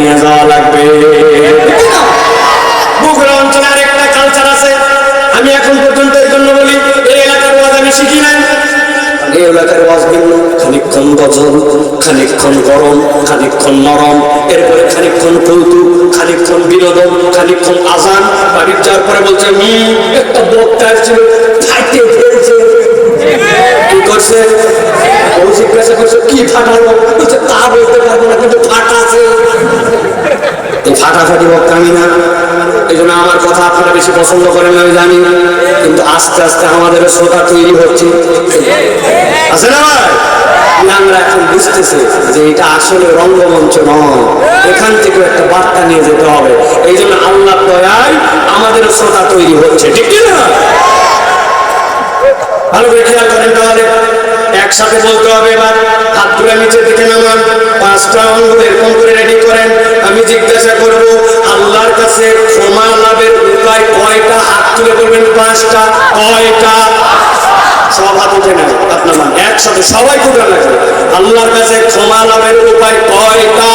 নিয়ে যাওয়া লাগবে। বগুড়া অঞ্চলে আরেকটা কালচার আছে, আমি এখন পর্যন্ত এই জন্য বলি এই এলাকার ওয়াজ আমি শিখি নাই। এই এলাকার ওয়াজ ভিন্ন, খানিকক্ষণ গজল, খানিকক্ষণ গরম, খানিকক্ষণ নরম, এরপরে খানিকক্ষণ কৌতুক, খানিকক্ষণ বিনোদন, খানিকক্ষণ আজান। বাড়ির যাওয়ার পরে বলছে একটা বক্তা ছিল ফাইটে ফেলছে। কি করছে? ও জিজ্ঞাসা করছে কি ফাটালো? বলছে তা বলতে পারবো না, কিন্তু ফাটাছে। এই ফাটাফাটি বক্তা আমি না, এই জন্য আমার কথা আপনারা বেশি পছন্দ করেন আমি জানি, কিন্তু আস্তে আস্তে আমাদের শ্রোতা তৈরি হচ্ছে, আছে না ভাই? আমরা এখন বুঝতেছি যে এটা আসলে রঙ্গমঞ্চ নয়, এখান থেকে একটা বার্তা নিয়ে যেতে হবে। এই জন্য আল্লাহর দয়ায় আমাদের শ্রোতা তৈরি হচ্ছে, ঠিক না? ভালো করে খেয়াল করেন। তাহলে একসাথে বলতে হবে, এবার হাত তুলে নিচে থেকে নামান, 5টা অঙ্গ এরকম করে রেডি করেন। আমি জিজ্ঞাসা করব আল্লাহর কাছে ক্ষমা লাভের উপায় কয়টা? হাত তুলে বলবেন 5টা। কয়টা? সব হাত উঠে নেন, আপনার মান একসাথে সবাই তুলে লাগবে। আল্লাহর কাছে ক্ষমা লাভের উপায় কয়টা?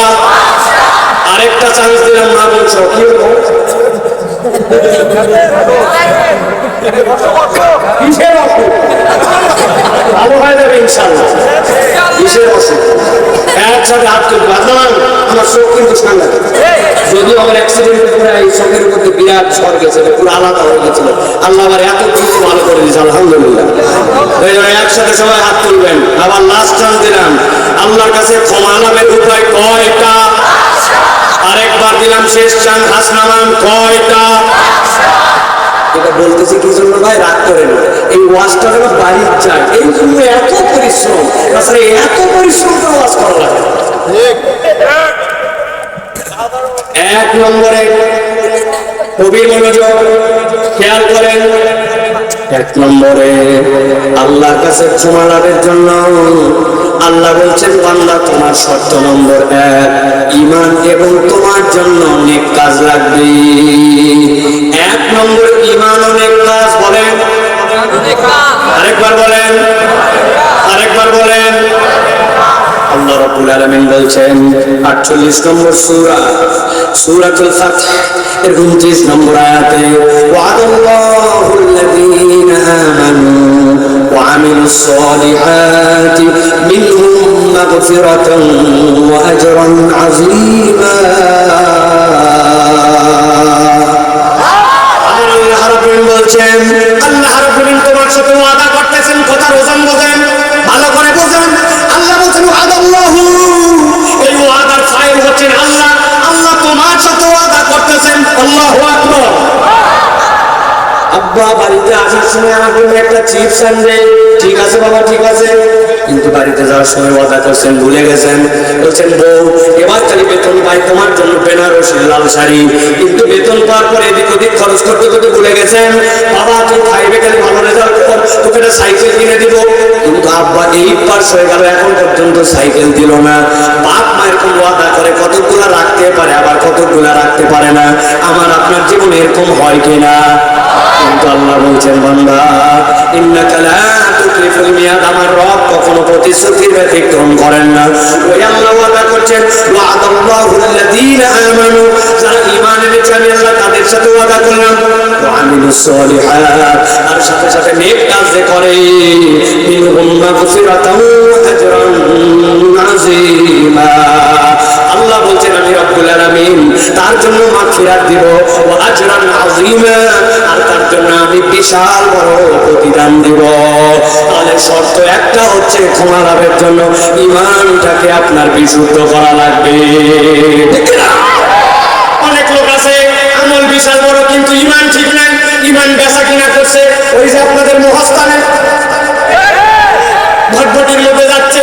আরেকটা চান্স দিলাম, না বলছো কি হলো? ভালো হয়ে যাবে ইনশাআল্লাহ। কিসের অসুখ? একসাথে হাত তুলবে। আমার চোখ কিন্তু ঠান্ডা, যদিও আমার অ্যাক্সিডেন্টের পরে এই চোখের মধ্যে বিরাট ঝড় গেছে, পুরো আলাদা হয়ে গেছিল। আল্লাহ আবার এত কিছু ভালো করে দিয়েছে, আলহামদুলিল্লাহ। একসাথে সবাই হাত তুলবেন। আবার লাস্ট চান্স দিলাম, আল্লাহর কাছে ক্ষমা লাভের উপায় কয়টা? আরেকবার দিলাম, শেষ চান, হাত নামান। কয়টা? এটা বলতেছি কি জন্য ভাই? রাগ করেন, এই ওয়াজটা যেন বাড়ির যায়, এই জন্য এত পরিশ্রম। তাছাড়া এত পরিশ্রম করে ওয়াজ করা লাগে। 1 নম্বরে কবির মনোযোগ খেয়াল করেন। 1 নম্বরে আল্লাহর কাছে ক্ষমা লাভের জন্য আল্লাহ বলছেন, বান্দা তোমার শর্ত নম্বর 1 ঈমান এবং তোমার জন্য নেক কাজ লাগবে। 1 নম্বর ঈমান ও নেক কাজ। বলেন আরেকবার, বলেন আরেকবার, বলেন। আল্লাহ রাব্বুল আলামিন বলছেন 48 নম্বর সূরা, সূরাতুল ফাতহ এর 29 নম্বর আয়াতে, ওয়াদাল্লাহুল্লাযীনা আমানু ওয়া আমিলুস সালিহাতি মিনহুম মাগফিরাতান ওয়া আজরান আযীমা। আল্লাহ রাব্বুল বলছেন, আল্লাহ রাব্বুল তোমার সাথে ওয়াদা করতেছেন। কথা রোজান বোঝেন, ভালো করে বোঝেন। আল্লাহ বলছেন ওয়াদাল্লাহু, এই ওয়াদার ফাইল হচ্ছেন আল্লাহ। আল্লাহ তোমার সাথে ওয়াদা করতেছেন। আল্লাহু আকবার। আব্বা বাড়িতে আসার সময় আমার জন্য একটা চিপস আনবে। ঠিক আছে বাবা, ঠিক আছে। কিন্তু বাড়িতে যাওয়ার সময় ওয়াদা করছেন, ভুলে গেছেন। বলছেন বউ এবার খালি বেতন পাই, তোমার জন্য বেনারসি লাল শাড়ি। কিন্তু বেতন পাওয়ার পর এদিক ওদিক খরচ করতে করতে ভুলে গেছেন। বাবা তুই খাইবে খালি ভালো রেজাল্ট কর, তোকে একটা সাইকেল কিনে দিব। কিন্তু আব্বা 8 পাস হয়ে গেল, এখন পর্যন্ত সাইকেল দিল না। বাপ মা এরকম ওয়াদা করে কতগুলা রাখতে পারে, আবার কতগুলা রাখতে পারে না। আমার আপনার জীবনে এরকম হয় কিনা? কিন্তু আল্লাহ বলছেন, বান্দা ইন্নাকা লা তুকলিফুল মিয়াদ, আমার রব কখনো প্রতিশ্রুতির ব্যতিক্রম করেন না। ওই আল্লাহ ওয়াদা করছেন, ওয়াদাল্লাহুল্লাযীনা আমানু, যারা ঈমান এনেছে আমি আল্লাহ তাদের সাথে ওয়াদা করলাম, ওয়া আমিলুস সালিহাত, আর সাথে সাথে নেক কাজ যে করে, মিনহুম মাগফিরাতান ওয়া আজরান আযীমা। আল্লাহ বলছেন আমি রব্বুল আলামিন তার জন্য মাগফিরাত দিব, ওয়া আজরান আযীমা, আর তার জন্য আমি বিশাল বড় প্রতিদান দিব। তাহলে শর্ত একটা হচ্ছে ক্ষমা লাভের জন্য ঈমানটাকে আপনার বিশুদ্ধ করা লাগবে, ঠিক না? অনেক লোক আছে আমল বিশাল বড়, কিন্তু ঈমান ঠিক নাই। ঈমান বেচা কিনা করছে, ওই যে আপনাদের মহাস্থানে ভটভটির মধ্যে যাচ্ছে।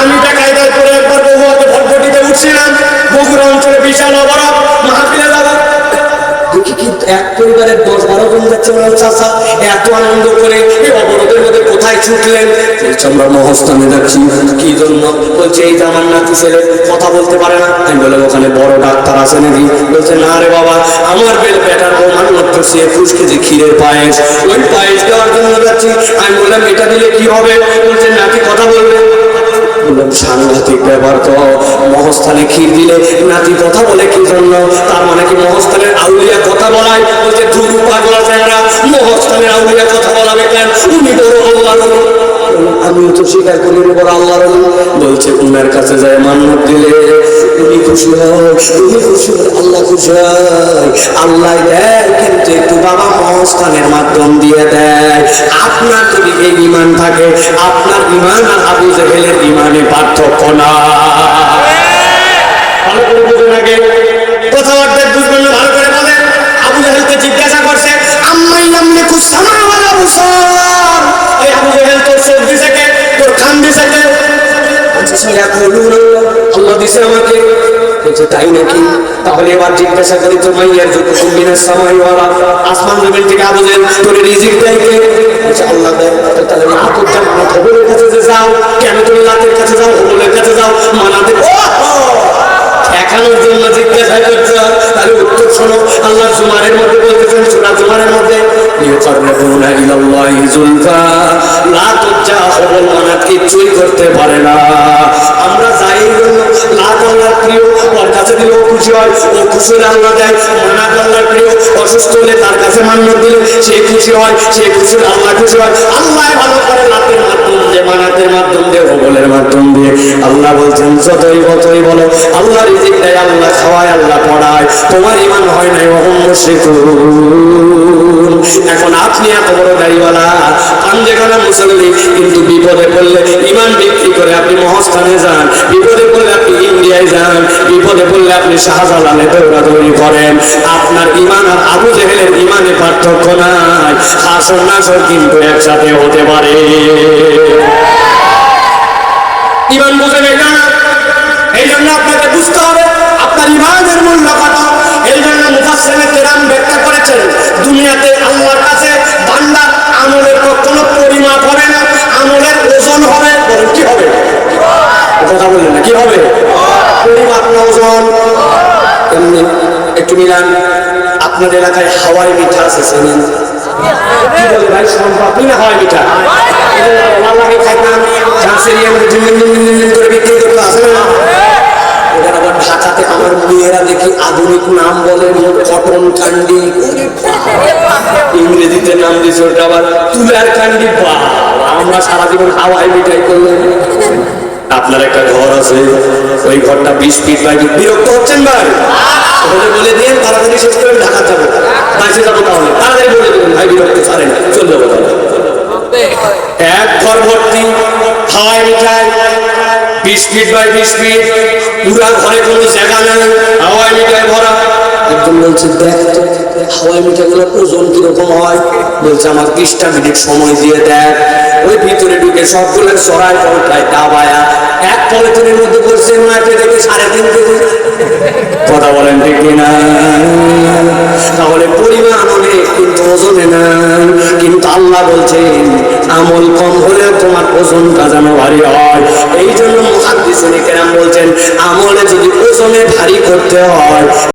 আমি টাকায় দায় করে একবার বহুতে ভটভটিতে উঠছিলাম, বগুড়া অঞ্চলে বিশাল অবরোধ, মাহফিলে যাব দেখি কি এক পরিবারের 10-12 জন যাচ্ছে। চাচা এত আনন্দ করে এই অবরোধের মধ্যে কোথায় ছুটলেন? বলছে আমরা মহাস্থানে যাচ্ছি। কি জন্য? বলছে এই যে আমার নাতি ছেলে কথা বলতে পারে না। আমি বললাম ওখানে বড় ডাক্তার আছে নাকি? বলছে না রে বাবা, আমার বেটার বৌমার মাত্র 21 কেজি ক্ষীরের পায়েস, ওই পায়েস দেওয়ার জন্য যাচ্ছি। আমি বললাম এটা দিলে কি হবে? বলছে নাতি কথা বলবে। বললাম সাংঘাতিক ব্যাপার তো, মহস্থানে ক্ষীর দিলে নাতি কথা বলে কি জন্য? তার মানে কি মহস্থানের আউলিয়া কথা বলায়? বলছে ধুরু পাগলা চেহারা, মহস্থানের আউলিয়া কথা বলাবে কেন? উনি বড় আল্লাহর ওলি। আমিও তো স্বীকার করি উনি বড় আল্লাহর ওলি। বলছে উনার কাছে যায় মান্নত দিলে উনি খুশি হয়, উনি খুশি হয়, আল্লাহ খুশি হয়। আল্লাহ দেয় কিন্তু একটু বাবা মহস্থানের মাধ্যম দিয়ে দেয়। আপনার যদি এই ঈমান থাকে, আপনার ঈমান আর আবু জেহেলের ঈমানে পার্থক্য না। ভালো করে বুঝুন, আগে কথাবার্তা বুঝবেন না, ভালো করে বলেন। আবু জেহেলকে জিজ্ঞাসা করছে আম্মাই ইয়ামলিকু সামা ওয়াল আবসার, এই আবু জেহেল তোর চোখ দিছে কে, তোর কান দিছে কে? আল্লাহ দিছে আমাকে। তাই নাকি? তাহলে এবার জিজ্ঞাসা করি তো মাইয়ার যত কুম্বিনের সময় ওরা আসমান জমিন থেকে আবু জেহেল তোর রিজিক দেয় কে? আল্লাহ দেয়। তাহলে মাতুর যা মানত হবলের কাছে যে যাও, কেন তুমি লাতের কাছে যাও, হবলের কাছে যাও? মানাতে ঠেকানোর জন্য জিজ্ঞাসা করছ। তাহলে উত্তর শোনো, আল্লাহ জুমারের মধ্যে বলতেছেন, সূরা জুমারের মধ্যে ইউকাররিবুনা ইলাল্লাহি যুলফা, লা তুজ্জা হবল মানাত কিছুই করতে পারে না। আমরা যাই জন্য লাত আল্লাহর প্রিয়, ওর কাছে দিলেও খুশি হয়, ও খুশি হলে আল্লাহ দেয়। মানাত আল্লাহর প্রিয়, অসুস্থ হলে তার কাছে মান্নত দিলে সে খুশি হয়, সে খুশি হলে আল্লাহ খুশি হয়। আল্লাহ ভালো করে লাতের মাধ্যম দিয়ে, মানাতের মাধ্যম দিয়ে, হবলের মাধ্যম দিয়ে। আল্লাহ বলছেন যতই বতই বলো, আল্লাহ রিজিক দেয়, আল্লাহ খাওয়ায়, আল্লাহ পড়ায়, তোমার ঈমান হয় নাই, ওহুম মুশরিকুন। এখন আপনি এত বড় দাড়িওয়ালা, পাঞ্জে গানা মুসল্লি, কিন্তু বিপদে পড়লে ঈমান বিক্রি করে আপনি মহস্থানে যান, বিপদে পড়লে আপনি ইন্ডিয়ায় যান, বিপদে পড়লে আপনি শাহজালালে দৌড়াদৌড়ি করেন। আপনার ঈমান আর আবু জেহেলের ঈমানে পার্থক্য নাই। হাসর নাসর কিন্তু একসাথে হতে পারে। ঈমান বুঝেন এটা? এই জন্য আপনাকে বুঝতে হবে আপনার ঈমানের মূল্য কত। এই জন্য মুফাসসিরিনে কেরাম ব্যাখ্যা করেছেন, দুনিয়াতে আল্লাহর কাছে বান্দার আমলের কোনো পরিমাপ হবে না, আমলের ওজন হবে। বলেন কি হবে? কথা বললেন না, কি হবে? পরিমাপ না ওজন। এমনি একটু মিলান, আপনার এলাকায় হাওয়াই মিঠা আছে, চেনেন? কি বলে ভাই, সম্পর্ক না হাওয়াই মিঠা? আল্লাহকে খাইতাম, ঝাঁসেরিয়া করে বিক্রি করতে আসে না? ওদের আবার ঢাকাতে আমার মেয়েরা দেখি আধুনিক নাম বলে, কটন ক্যান্ডি, ইংরেজিতে নাম দিয়েছে ওটা আবার তুলার ক্যান্ডি। আমরা সারা জীবন হাওয়াই মিঠাই করলাম। আপনার একটা ঘর আছে, ওই ঘরটা 20 ফিট বাই। বিরক্ত হচ্ছেন ভাই? ওদের বলে দিয়ে তাড়াতাড়ি শেষ করে ঢাকা যাবো, বাইশে যাবো, তাহলে তাড়াতাড়ি বলে দেবেন ভাই বিরক্ত ছাড়েন, চলে যাবো। এক ঘর ভর্তি হাওয়াই মিঠাই, 20 ফিট বাই 20 ফিট, পুরা ঘরে কোনো জায়গা নেই, হাওয়াই মিঠাই ভরা। একজন বলছে দেখ তো হাওয়াই মিঠাইগুলোর ওজন কিরকম হয়? বলছে আমার 20টা মিনিট সময় দিয়ে দেখ। ওই ভিতরে ঢুকে সবগুলো সরাই পলটায় দাবায়া এক পলিথিনের মধ্যে করছে, ওনাকে দেখে 3.5 কেজি। কথা বলেন ঠিক কিনা? তাহলে পরিমাণ অনেক কিন্তু ওজনে নাই। কিন্তু আল্লাহ বলছেন আমল কম হলেও তোমার ওজনটা যেন ভারী হয়। এই জন্য মুহাদ্দিসিনে কেরাম বলছেন আমলে যদি ওজনে ভারী করতে হয়